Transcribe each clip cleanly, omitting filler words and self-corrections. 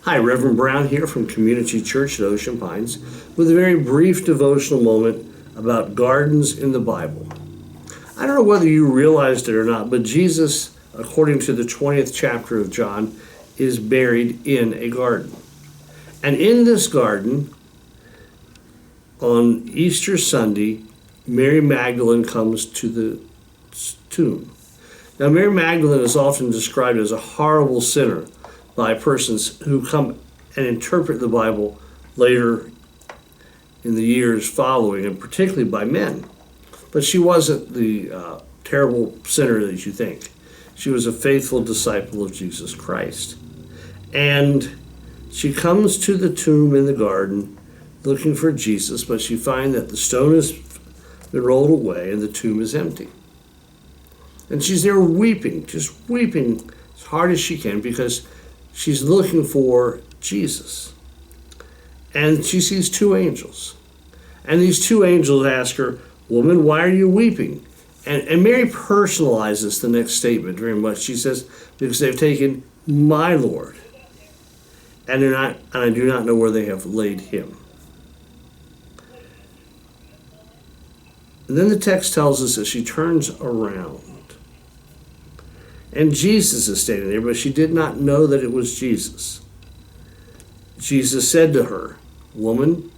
Hi, Reverend Brown here from Community Church at Ocean Pines with a very brief devotional moment about gardens in the Bible. I don't know whether you realized it or not, but Jesus, according to the 20th chapter of John, is buried in a garden. And in this garden, on Easter Sunday, Mary Magdalene comes to the tomb. Now, Mary Magdalene is often described as a horrible sinner by persons who come and interpret the Bible later in the years following, and particularly by men. But she wasn't the terrible sinner that you think. She was a faithful disciple of Jesus Christ. And she comes to the tomb in the garden looking for Jesus, but she finds that the stone has been rolled away and the tomb is empty. And she's there weeping, just weeping as hard as she can because she's looking for Jesus. And she sees two angels. And these two angels ask her, "Woman, why are you weeping?" And Mary personalizes the next statement very much. She says, "Because they've taken my Lord, and I do not know where they have laid him." And then the text tells us that she turns around. And Jesus is standing there, but she did not know that it was Jesus. Jesus said to her, "Woman,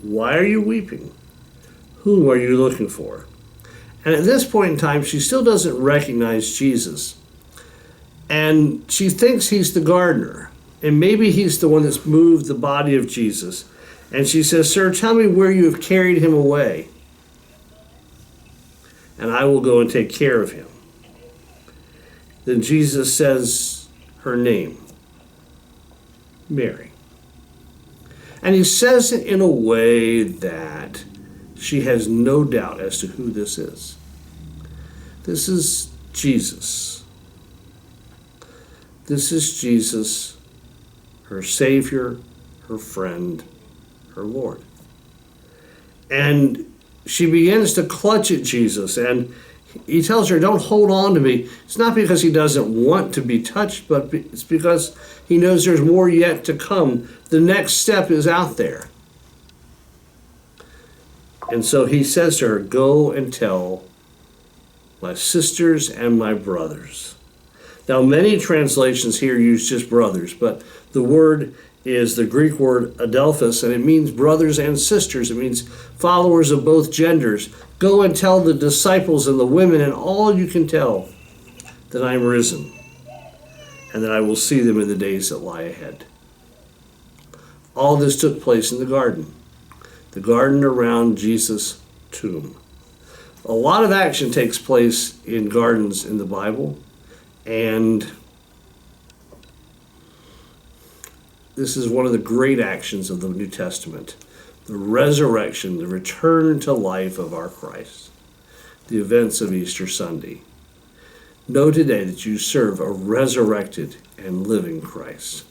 why are you weeping? Whom are you looking for?" And at this point in time, she still doesn't recognize Jesus. And she thinks he's the gardener. And maybe he's the one that's moved the body of Jesus. And she says, "Sir, tell me where you have carried him away, and I will go and take care of him." Then Jesus says her name, Mary. And he says it in a way that she has no doubt as to who this is. This is Jesus. This is Jesus, her Savior, her friend, her Lord. And she begins to clutch at Jesus, and he tells her, "Don't hold on to me." It's not because he doesn't want to be touched, but it's because he knows there's more yet to come. The next step is out there. And so he says to her, "Go and tell my sisters and my brothers." Now, many translations here use just brothers, but the word is the Greek word adelphos, and it means brothers and sisters. It means followers of both genders. Go and tell the disciples and the women and all you can tell that I am risen, and that I will see them in the days that lie ahead. All this took place in the garden around Jesus' tomb. A lot of action takes place in gardens in the Bible, and this is one of the great actions of the New Testament. The resurrection, the return to life of our Christ, the events of Easter Sunday. Know today that you serve a resurrected and living Christ.